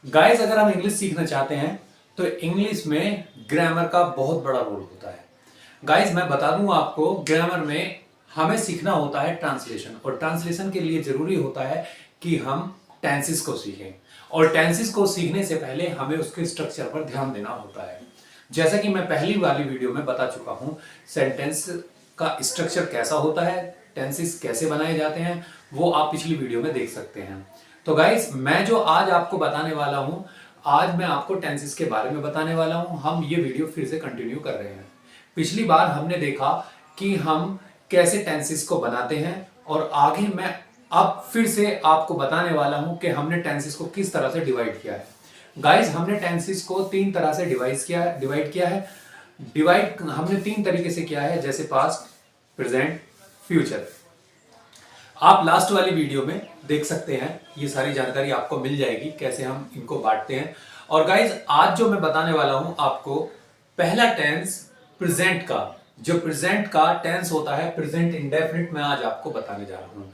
Guys, अगर हम English सीखना चाहते हैं तो इंग्लिश में ग्रामर का बहुत बड़ा रोल होता है। गाइस, मैं बता दूं आपको, ग्रामर में हमें सीखना होता है ट्रांसलेशन, और ट्रांसलेशन के लिए जरूरी होता है कि हम टेंसेस को सीखें। और टेंसेस को सीखने से पहले हमें उसके स्ट्रक्चर पर ध्यान देना होता है। जैसा कि मैं पहली वाली वीडियो में बता चुका हूं, सेंटेंस का स्ट्रक्चर कैसा होता है, टेंसेस कैसे बनाए जाते हैं, वो आप पिछली वीडियो में देख सकते हैं। तो गाइस, मैं जो आज आपको बताने वाला हूं, आज मैं आपको टेंसेस के बारे में बताने वाला हूं। हम ये वीडियो फिर से कंटिन्यू कर रहे हैं। पिछली बार हमने देखा कि हम कैसे टेंसेस को बनाते हैं, और आगे मैं अब फिर से आपको बताने वाला हूं कि हमने टेंसेस को किस तरह से डिवाइड किया है। गाइस, हमने टेंसेस को तीन तरह से डिवाइड किया है। डिवाइड हमने तीन तरीके से किया है, जैसे पास्ट, प्रेजेंट, फ्यूचर। आप लास्ट वाली वीडियो में देख सकते हैं, ये सारी जानकारी आपको मिल जाएगी कैसे हम इनको बांटते हैं। और गाइज, आज जो मैं बताने वाला हूं आपको, पहला टेंस प्रेजेंट का, जो प्रेजेंट का टेंस होता है, प्रेजेंट इंडेफिनिट, मैं आज आपको बताने जा रहा हूं।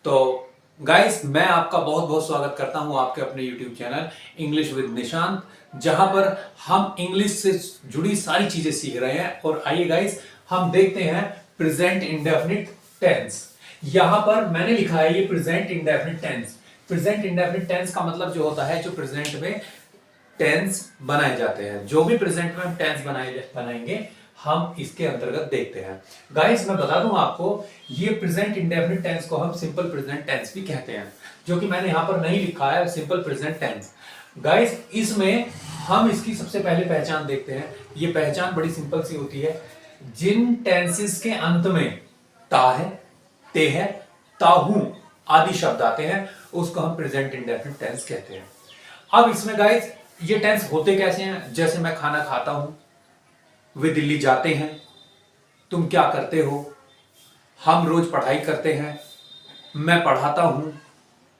तो गाइज, मैं आपका बहुत बहुत स्वागत करता हूं आपके अपने YouTube channel English with Nishant, जहां पर हम इंग्लिश से जुड़ी सारी चीजें सीख रहे हैं। और आइए गाइज, हम देखते हैं प्रेजेंट इंडेफिनिट टेंस। यहां पर मैंने लिखा है ये present indefinite tense. Present indefinite tense का मतलब जो होता है, जो प्रेजेंट में टेंस बनाए जाते हैं, जो भी प्रेजेंट में हम टेंस बनाएंगे, हम इसके अंतर्गत देखते हैं। गाइस, मैं बता दूं आपको, ये प्रेजेंट इंडेफिनिट टेंस को हम सिंपल प्रेजेंट टेंस भी कहते हैं, जो कि मैंने यहां पर नहीं लिखा है, सिंपल प्रेजेंट टेंस। गाइस, इसमें हम इसकी सबसे पहले पहचान देखते हैं। ये पहचान बड़ी सिंपल सी होती है। जिन टेंसेस के अंत में ता है, ते है, ताहू आदि शब्द आते हैं, उसको हम प्रेजेंट इंडेफिनिट टेंस कहते हैं। अब इसमें गाइस, ये टेंस होते कैसे हैं? जैसे मैं खाना खाता हूं, वे दिल्ली जाते हैं, तुम क्या करते हो, हम रोज पढ़ाई करते हैं, मैं पढ़ाता हूं,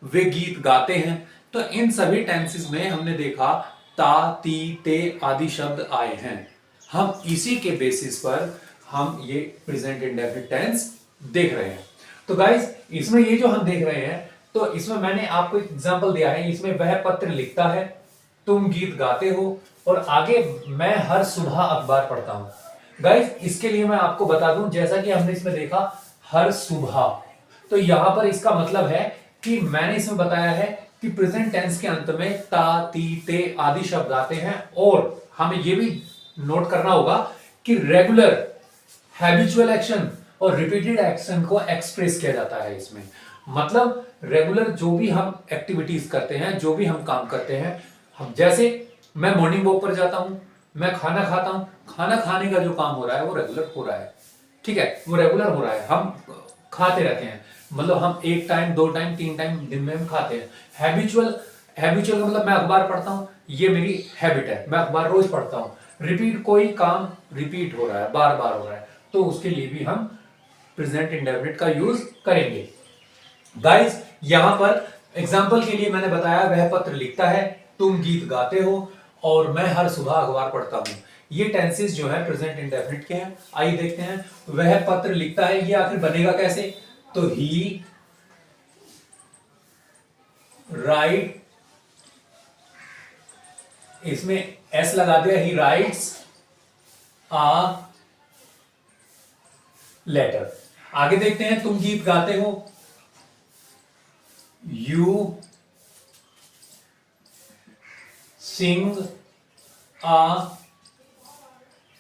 वे गीत गाते हैं। तो इन सभी टेंसेस में हमने देखा ता, ती, ते आदि शब्द आए हैं। हम इसी के बेसिस पर हम ये प्रेजेंट इंडेफिनिट टेंस देख रहे हैं। तो गाइस, इसमें ये जो हम देख रहे हैं, तो इसमें मैंने आपको एक एग्जांपल दिया है। इसमें वह पत्र लिखता है, तुम गीत गाते हो, और आगे मैं हर सुबह अखबार पढ़ता हूं। गाइस, इसके लिए मैं आपको बता दूं, जैसा कि हमने इसमें देखा हर सुबह, तो यहां पर इसका मतलब है कि मैंने इसमें बताया है कि प्रेजेंट टेंस के अंत में ता, ती, ते आदि शब्द आते हैं। और हमें यह भी नोट करना होगा कि रेगुलर, हैबिचुअल एक्शन और रिपीटेड एक्शन को एक्सप्रेस किया जाता है इसमें। मतलब रेगुलर जो भी हम एक्टिविटीज करते हैं, जो भी हम काम करते हैं, हम जैसे मैं मॉर्निंग वॉक पर जाता हूं, मैं खाना खाता हूं, खाना खाने का जो काम हो रहा है वो रेगुलर हो रहा है, ठीक है, वो रेगुलर हो रहा है, हम खाते रहते हैं। मतलब हम एक टाइम, दो टाइम, तीन टाइम दिन में हम खाते हैं। हैबिचुअल, हैबिचुअल मतलब मैं अखबार पढ़ता हूं, ये मेरी हैबिट है, मैं अखबार रोज पढ़ता हूं। रिपीट, कोई काम रिपीट हो रहा है, बार बार हो रहा है, तो उसके लिए भी हम प्रेजेंट इंडेफिनिट का यूज करेंगे। गाइस, यहां पर एग्जांपल के लिए मैंने बताया, वह पत्र लिखता है, तुम गीत गाते हो, और मैं हर सुबह अखबार पढ़ता हूं। ये टेंसेस जो है प्रेजेंट इंडेफिनिट के हैं। आइए देखते हैं, वह पत्र लिखता है, ये आखिर बनेगा कैसे? तो ही राइट, इसमें एस लगा दिया, ही राइट्स आ लेटर। आगे देखते हैं, तुम गीत गाते हो, you sing uh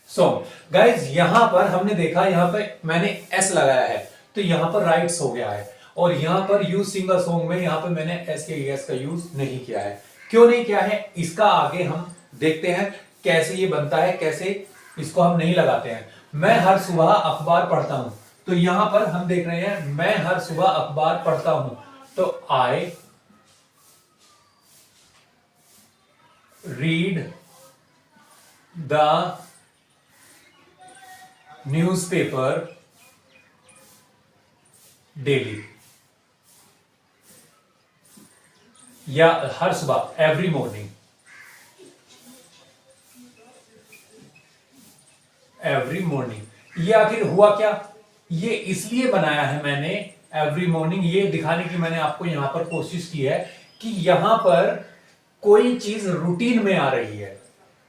song. Guys, यहां पर हमने देखा, यहां पे मैंने एस लगाया है, तो यहां पर राइट्स हो गया है। और यहां पर यू सिंग अ सॉन्ग में यहां पे मैंने एस के एस का यूज नहीं किया है। क्यों नहीं किया है, इसका आगे हम देखते हैं कैसे ये बनता है, कैसे इसको हम नहीं लगाते हैं। मैं हर सुबह अखबार पढ़ता हूं, तो यहां पर हम देख रहे हैं, मैं हर सुबह अखबार पढ़ता हूं, तो I read the newspaper daily, या हर सुबह, एवरी मॉर्निंग, एवरी मॉर्निंग। ये आखिर हुआ क्या? ये इसलिए बनाया है मैंने एवरी मॉर्निंग, ये दिखाने की मैंने आपको यहां पर कोशिश की है कि यहां पर कोई चीज रूटीन में आ रही है,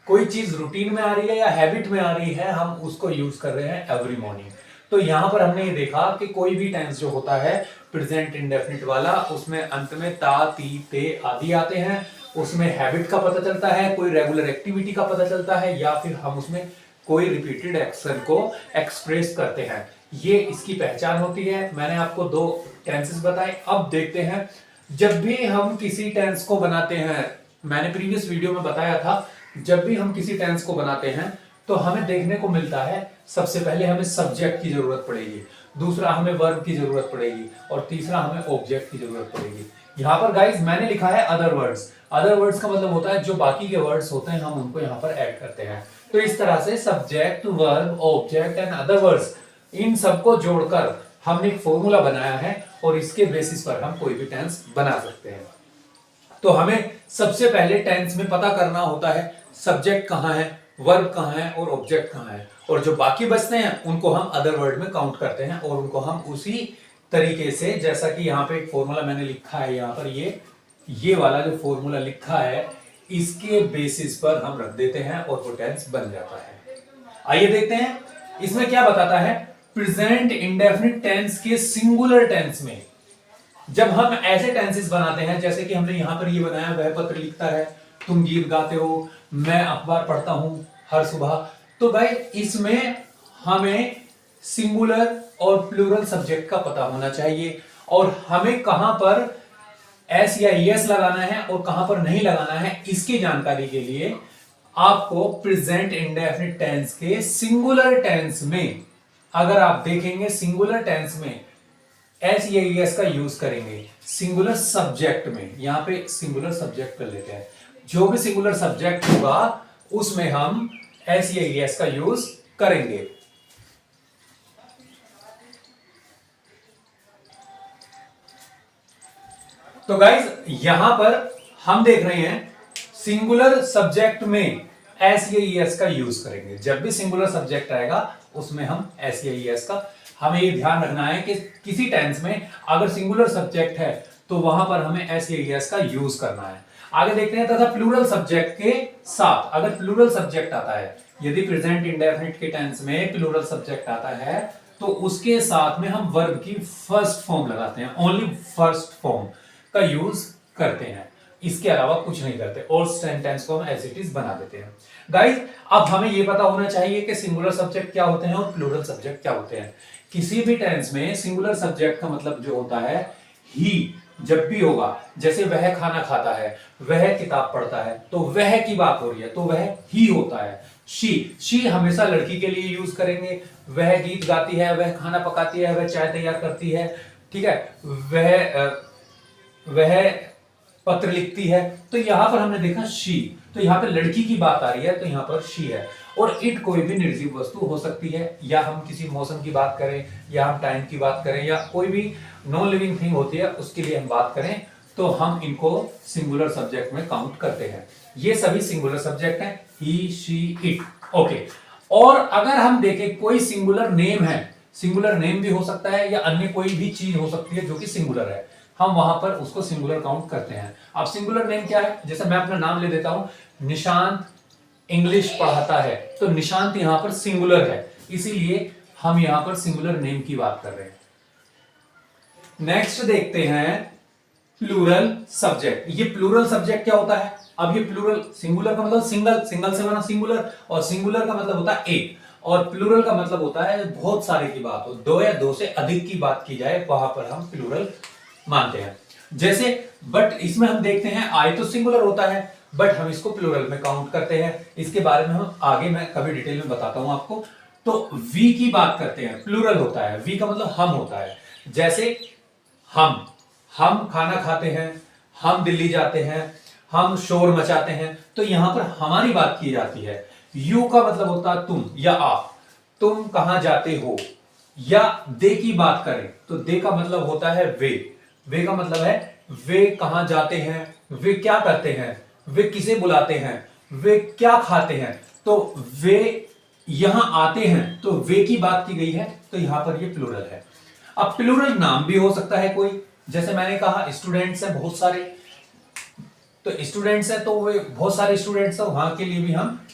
कोई चीज रूटीन में आ रही है या हैबिट में आ रही है, हम उसको यूज कर रहे हैं एवरी मॉर्निंग। तो यहां पर हमने ये देखा कि कोई भी टेंस जो होता है प्रेजेंट इंडेफिनिट वाला, उसमें अंत में ता, ती, ते आदि आते हैं। उसमें हैबिट का पता चलता है, कोई रेगुलर एक्टिविटी का पता चलता है, या फिर हम उसमें कोई रिपीटेड एक्शन को एक्सप्रेस करते हैं। ये इसकी पहचान होती है। मैंने आपको 2 टेंसेस बताए। अब देखते हैं, जब भी हम किसी टेंस को बनाते हैं, मैंने प्रीवियस वीडियो में बताया था, जब भी हम किसी टेंस को बनाते हैं तो हमें देखने को मिलता है, सबसे पहले हमें सब्जेक्ट की जरूरत पड़ेगी, दूसरा हमें वर्ब की जरूरत पड़ेगी, और तीसरा हमें ऑब्जेक्ट की जरूरत पड़ेगी। यहां पर गाइस मैंने लिखा है अदर वर्ड्स। अदर वर्ड्स का मतलब होता है जो बाकी के वर्ड्स होते हैं, हम उनको यहां पर ऐड करते हैं। तो इस तरह से subject, verb, object and other words, इन सबको जोड़कर हमने एक फॉर्मूला बनाया है, और इसके बेसिस पर हम कोई भी टेंस बना सकते हैं। तो हमें सबसे पहले टेंस में पता करना होता है सब्जेक्ट कहां है, वर्ब कहां है और ऑब्जेक्ट कहां है, और जो बाकी बचते हैं उनको हम अदर वर्ड में काउंट करते हैं, और उनको हम उसी तरीके से, जैसा कि यहाँ पे एक फॉर्मूला मैंने लिखा है, यहाँ पर ये वाला जो फॉर्मूला लिखा है, इसके बेसिस पर हम रख देते हैं और वो टेंस बन जाता है। आइए देखते हैं इसमें क्या बताता है। प्रेजेंट इंडेफिनिट टेंस के सिंगुलर टेंस में जब हम ऐसे टेंसेस बनाते हैं, जैसे कि हमने यहां पर ये बनाया, वह पत्र लिखता है, तुम गीत गाते हो, मैं अखबार पढ़ता हूं हर सुबह। तो भाई इसमें हमें सिंगुलर और प्लूरल सब्जेक्ट का पता होना चाहिए, और हमें कहां पर एस या यस लगाना है और कहां पर नहीं लगाना है, इसकी जानकारी के लिए आपको प्रेजेंट इंडेफिनिट टेंस के सिंगुलर टेंस में, अगर आप देखेंगे सिंगुलर टेंस में एस या यस का यूज करेंगे, सिंगुलर सब्जेक्ट में, यहां पे सिंगुलर सब्जेक्ट कर लेते हैं, जो भी सिंगुलर सब्जेक्ट होगा उसमें हम एस या यस का यूज करेंगे। तो गाइज यहां पर हम देख रहे हैं सिंगुलर सब्जेक्ट में एस या यस का यूज करेंगे। जब भी सिंगुलर सब्जेक्ट आएगा उसमें हम एस या यस का, हमें ये ध्यान रखना है कि किसी टेंस में अगर सिंगुलर सब्जेक्ट है तो वहां पर हमें एस या यस का यूज करना है। आगे देखते हैं, तथा प्लूरल सब्जेक्ट के साथ, अगर प्लूरल सब्जेक्ट आता है, यदि प्रेजेंट इंडेफिनिट के टेंस में प्लूरल सब्जेक्ट आता है तो उसके साथ में हम वर्ब की फर्स्ट फॉर्म लगाते हैं, ओनली फर्स्ट फॉर्म का यूज करते हैं, इसके अलावा कुछ नहीं करते, और सेंटेंस को हम एज इट इज बना देते हैं। गाइस अब हमें यह पता होना चाहिए कि सिंगुलर सब्जेक्ट क्या होते हैं और प्लूरल सब्जेक्ट क्या होते हैं। किसी भी टेंस में सिंगुलर सब्जेक्ट का मतलब जो होता है ही, जब भी होगा, जैसे वह खाना खाता है, वह किताब पढ़ता है, तो वह की बात हो रही है तो वह ही होता है। शी हमेशा लड़की के लिए यूज करेंगे, वह गीत गाती है, वह खाना पकाती है, वह चाय तैयार करती है, ठीक है, वह पत्र लिखती है, तो यहां पर हमने देखा शी, तो यहां पे लड़की की बात आ रही है तो यहां पर शी है। और इट कोई भी निर्जीव वस्तु हो सकती है, या हम किसी मौसम की बात करें, या हम टाइम की बात करें, या कोई भी नॉन लिविंग थिंग होती है उसके लिए हम बात करें, तो हम इनको सिंगुलर सब्जेक्ट में काउंट करते हैं। ये सभी सिंगुलर सब्जेक्ट हैं, ही, शी, इट, ओके। और अगर हम देखें कोई सिंगुलर नेम है, सिंगुलर नेम भी हो सकता है या अन्य कोई भी चीज हो सकती है जो कि सिंगुलर है, हम वहां पर उसको सिंगुलर काउंट करते हैं। अब सिंगुलर नेम क्या है, जैसे मैं अपना नाम ले देता हूं, निशांत इंग्लिश पढ़ाता है, तो निशांत यहां पर सिंगुलर है, इसीलिए हम यहां पर सिंगुलर नेम की बात कर रहे हैं। नेक्स्ट देखते हैं प्लूरल सब्जेक्ट। ये प्लूरल सब्जेक्ट क्या होता है? अब ये प्लूरल, सिंगुलर का मतलब सिंगल, सिंगल से बना सिंगुलर, और सिंगुलर का मतलब होता है एक, और प्लूरल का मतलब होता है बहुत सारे की बात हो, दो या दो से अधिक की बात की जाए, वहां पर हम प्लूरल मानते हैं। जैसे बट इसमें हम देखते हैं आई तो सिंगुलर होता है, बट हम इसको प्लूरल में काउंट करते हैं, इसके बारे में हम आगे मैं कभी डिटेल में बताता हूं आपको। तो वी की बात करते हैं, प्लूरल होता है, वी का मतलब हम होता है। जैसे हम खाना खाते हैं, हम दिल्ली जाते हैं, हम शोर मचाते हैं, तो यहां पर हमारी बात की जाती है। यू का मतलब होता है तुम या आप, तुम कहां जाते हो, या दे की बात करें तो दे का मतलब होता है वे का मतलब है वे कहां जाते हैं, वे क्या करते हैं, वे किसे बुलाते हैं, वे क्या खाते हैं, तो वे यहां आते हैं, तो वे की बात की गई है, तो यहां पर ये प्लूरल है। अब प्लूरल नाम भी हो सकता है कोई, जैसे मैंने कहा स्टूडेंट्स हैं बहुत सारे, तो स्टूडेंट्स है तो वो बहुत सारे स्टूडेंट्स है, वहां के लिए भी हम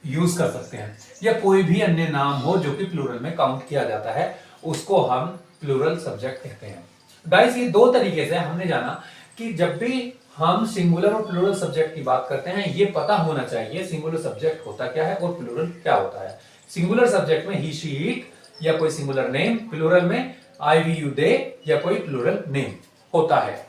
यूज कर सकते हैं। या कोई भी अन्य नाम हो जो कि प्लूरल में काउंट किया जाता है, उसको हम प्लूरल सब्जेक्ट कहते हैं। गाइस ये दो तरीके से हमने जाना कि जब भी हम सिंगुलर और प्लूरल सब्जेक्ट की बात करते हैं, ये पता होना चाहिए सिंगुलर सब्जेक्ट होता क्या है और प्लूरल क्या होता है। सिंगुलर सब्जेक्ट में ही शी इट या कोई सिंगुलर नेम, प्लूरल में आई वी यू दे या कोई प्लूरल नेम होता है।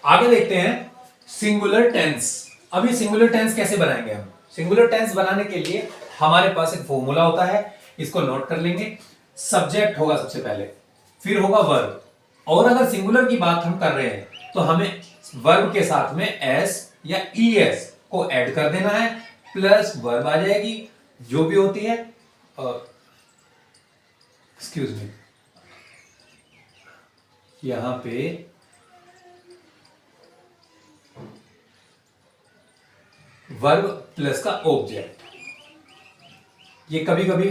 आगे देखते हैं सिंगुलर टेंस। अब ये सिंगुलर टेंस कैसे बनाएंगे हम? सिंगुलर टेंस बनाने के लिए हमारे पास एक फॉर्मूला होता है, इसको नोट कर लेंगे। सब्जेक्ट होगा सबसे पहले, फिर होगा वर्ब, और अगर सिंगुलर की बात हम कर रहे हैं तो हमें वर्ब के साथ में एस या ईएस को ऐड कर देना है, प्लस वर्ब आ जाएगी जो भी होती है, एक्सक्यूज मी, यहां पे वर्ब प्लस का ऑब्जेक्ट। ये कभी कभी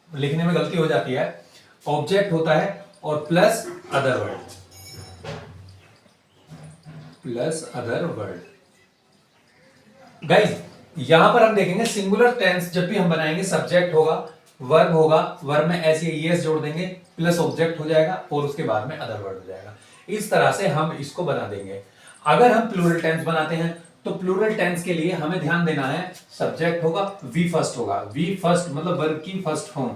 लिखने में गलती हो जाती है, ऑब्जेक्ट होता है और plus other word, plus other word. Guys यहां पर हम देखेंगे सिंगुलर टेंस जब भी हम बनाएंगे, सब्जेक्ट होगा, वर्ब होगा, वर्ब में एस या ईएस जोड़ देंगे, प्लस ऑब्जेक्ट हो जाएगा और उसके बाद में अदर वर्ड हो जाएगा। इस तरह से हम इसको बना देंगे। अगर हम प्लूरल टेंस बनाते हैं तो प्लूरल टेंस के लिए हमें ध्यान देना है, सब्जेक्ट होगा, वी फर्स्ट होगा, वी फर्स्ट मतलब वर्ब की first form,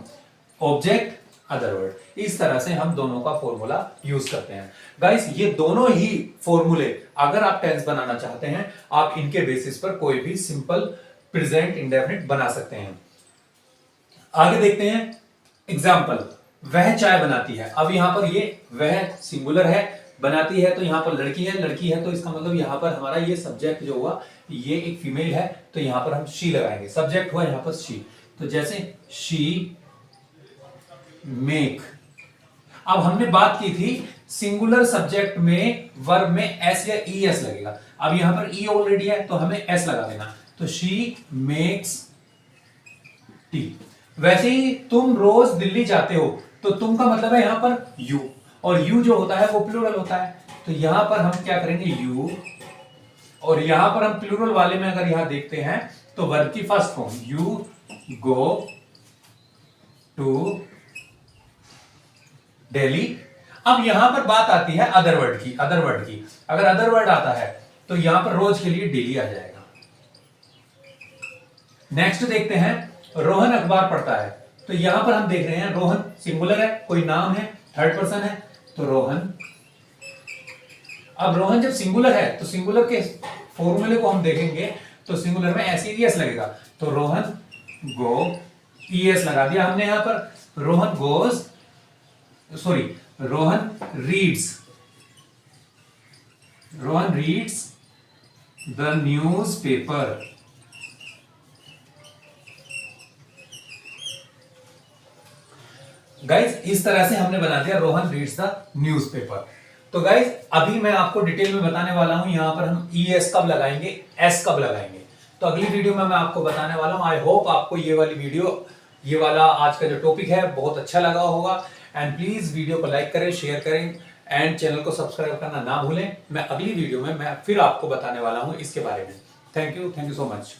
object other word. इस तरह से हम दोनों का फॉर्मूला यूज करते हैं। गाइस ये दोनों ही फॉर्मूले अगर आप टेंस बनाना चाहते हैं, आप इनके बेसिस पर कोई भी सिंपल प्रेजेंट इंडेफिनिट बना सकते हैं। आगे देखते हैं एग्जाम्पल। वह चाय बनाती है। अब यहां पर ये वह सिंगुलर है, बनाती है तो यहां पर लड़की है तो इसका मतलब यहां पर हमारा ये सब्जेक्ट जो हुआ ये एक फीमेल है, तो यहां पर हम शी लगाएंगे, सब्जेक्ट हुआ यहां पर शी। तो जैसे शी मेक। अब हमने बात की थी सिंगुलर सब्जेक्ट में वर्ब में एस या ई एस लगेगा, अब यहां पर ई ऑलरेडी है तो हमें एस लगा देना, तो शी मेक्स टी। वैसे ही तुम रोज दिल्ली जाते हो, तो तुम का मतलब है यहां पर यू, और यू जो होता है वो प्लूरल होता है, तो यहां पर हम क्या करेंगे यू, और यहां पर हम प्लूरल वाले में अगर यहां देखते हैं तो वर्ब की first form you go to Delhi. अब यहां पर बात आती है अदर वर्ड की। अगर अदर वर्ड आता है तो यहां पर रोज के लिए डेली आ जाएगा। नेक्स्ट देखते हैं रोहन अखबार पढ़ता है, तो यहां पर हम देख रहे हैं रोहन सिंगुलर है, कोई नाम है, थर्ड पर्सन है, तो रोहन। अब रोहन जब सिंगुलर है तो सिंगुलर के फॉर्मूले को हम देखेंगे तो सिंगुलर में एस ईएस लगेगा, तो रोहन गो, ईएस लगा दिया हमने यहां पर। Rohan goes, sorry Rohan reads the news paper. Guys इस तरह से हमने बना दिया रोहन रीड्स द न्यूज़पेपर। तो गाइज अभी मैं आपको डिटेल में बताने वाला हूं यहां पर हम ई एस कब लगाएंगे, एस कब लगाएंगे, तो अगली वीडियो में मैं आपको बताने वाला हूं। आई होप आपको ये वाली वीडियो, ये वाला आज का जो टॉपिक है बहुत अच्छा लगा होगा। एंड प्लीज वीडियो को लाइक करें, शेयर करें एंड चैनल को सब्सक्राइब करना ना भूलें। मैं अगली वीडियो में मैं फिर आपको बताने वाला हूं इसके बारे में। Thank you so much.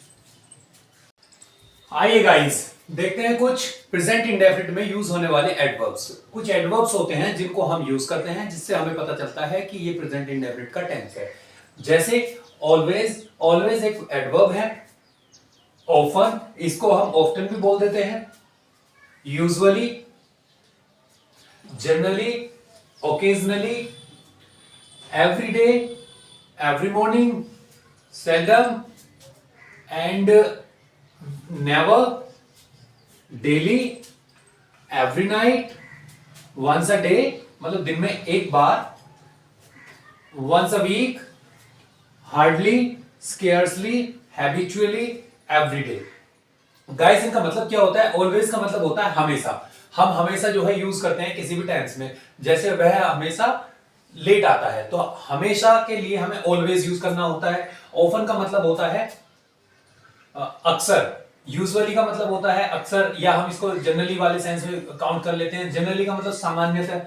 आइए गाइस देखते हैं कुछ प्रेजेंट इंडेफिनिट में यूज होने वाले एडवर्ब्स। कुछ एडवर्ब्स होते हैं जिनको हम यूज करते हैं जिससे हमें पता चलता है कि ये प्रेजेंट इंडेफिनिट का टेंस है। जैसे ऑलवेज, ऑलवेज एक एडवर्ब है। ऑफन, इसको हम ऑफ्टन भी बोल देते हैं। Usually, generally, occasionally, every day, every morning, seldom and never, daily, every night, once a day मतलब दिन में एक बार, once a week, hardly, scarcely, habitually, every day. Guys इनका मतलब क्या होता है? ऑलवेज का मतलब होता है हमेशा। हम हमेशा जो है यूज करते हैं किसी भी टेंस में, जैसे वह हमेशा लेट आता है तो हमेशा के लिए हमें ऑलवेज यूज करना होता है। ऑफन का मतलब होता है अक्सर, यूजुअली का मतलब होता है अक्सर, या हम इसको जनरली वाले सेंस में काउंट कर लेते हैं। जनरली का मतलब सामान्यतः,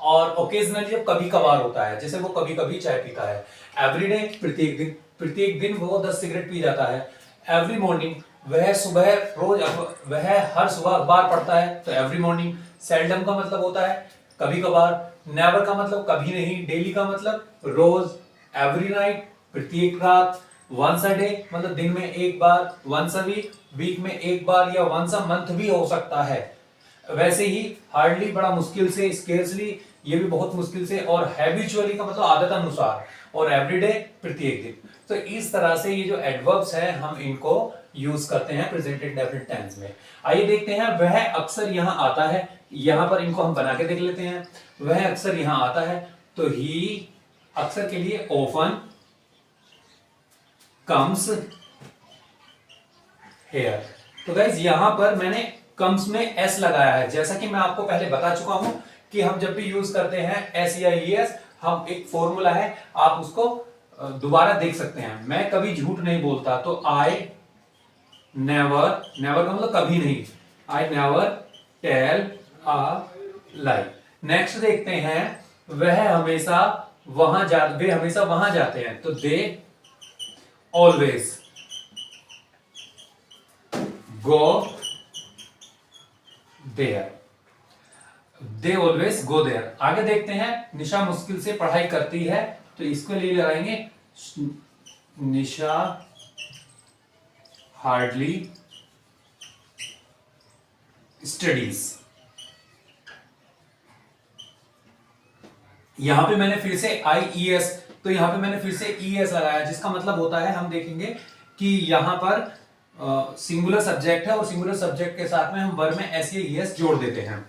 और ओकेजनली जब कभी कभार होता है, जैसे वो कभी कभी चाय पीता है। एवरीडे प्रत्येक दिन वो 10 सिगरेट पी जाता है। एवरी मॉर्निंग वह सुबह रोज वह हर सुबह अखबार पढ़ता है, तो एवरी मॉर्निंग। सेल्डम का मतलब होता है कभी कभार। नेवर का मतलब कभी नहीं। डेली का मतलब रोज। एवरी नाइट प्रत्येक रात। वंस अ डे मतलब दिन में एक बार। वंस अ वीक में एक बार, या वंस अ मंथ भी हो सकता है। वैसे ही हार्डली बड़ा मुश्किल से, स्केर्सली ये भी बहुत मुश्किल से, और हैबिचुअली का मतलब आदत अनुसार, और एवरीडे प्रत्येक दिन। तो इस तरह से ये जो एडवर्ब्स है हम इनको यूज करते हैं प्रेजेंट इंडेफिनिट टेंस में। आइए देखते हैं, वह अक्सर यहां आता है। यहां पर इनको हम बना के देख लेते हैं। वह अक्सर यहां आता है, तो ही अक्सर के लिए ऑफन कम्स हेयर। तो गाइज यहां पर मैंने कम्स में एस लगाया है। जैसा कि मैं आपको पहले बता चुका हूं कि हम जब भी यूज करते हैं एस या ईएस, हम एक फॉर्मूला है, आप उसको दोबारा देख सकते हैं। मैं कभी झूठ नहीं बोलता, तो आई नेवर, नेवर का मतलब कभी नहीं, I never tell a lie. Next देखते हैं, वे हमेशा वहां जाते हैं, तो they always go there. They always go there. आगे देखते हैं, निशा मुश्किल से पढ़ाई करती है, तो इसके लिए लगाएंगे निशा हार्डली स्टडीज। यहां पे मैंने फिर से आई ई एस, तो यहां पे मैंने फिर से ई एस लगाया, जिसका मतलब होता है, हम देखेंगे कि यहां पर सिंगुलर सब्जेक्ट है, और सिंगुलर सब्जेक्ट के साथ में हम वर्ब में एस या ई एस जोड़ देते हैं।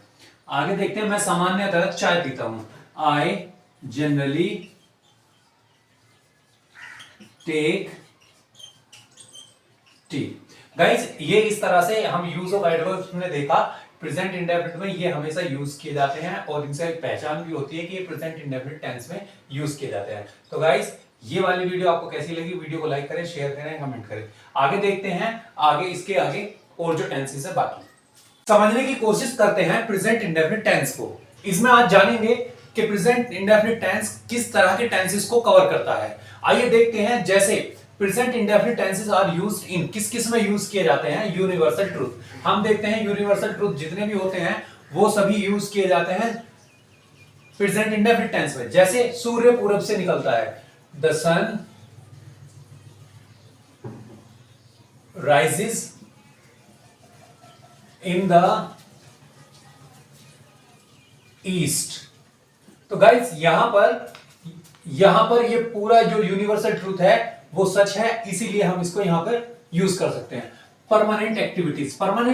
आगे देखते हैं, मैं सामान्यतः चाय पीता हूं, I generally take tea. Guys ये इस तरह से हम यूज ऑफ एडवर्ब्स में देखा, प्रेजेंट इंडेफिनिट में ये हमेशा यूज किए जाते हैं, और इनसे एक पहचान भी होती है कि ये प्रेजेंट इंडेफिनिट टेंस में यूज किए जाते हैं। तो गाइज ये वाली वीडियो आपको कैसी लगी? वीडियो को लाइक करें, शेयर करें, कमेंट करें। आगे देखते हैं, आगे इसके आगे और जो टेंसेस है बाकी समझने की कोशिश करते हैं प्रेजेंट इंडेफिनिट टेंस को। इसमें आज जानेंगे कि प्रेजेंट इंडेफिनिट टेंस किस तरह के टेंसेस को कवर करता है। आइए देखते हैं, जैसे present indefinite tenses are used in, किस किस में यूज किए जाते हैं? Universal truth. हम देखते हैं यूनिवर्सल ट्रूथ जितने भी होते हैं वो सभी यूज किए जाते हैं प्रेजेंट इंडेफिनिट टेंस में। जैसे सूर्य पूरब से निकलता है, the sun rises in the east. तो गाइस यहां पर ये पूरा जो यूनिवर्सल ट्रूथ है वो सच है, इसीलिए हम इसको यहां पर यूज कर सकते हैं। Permanent activities, permanent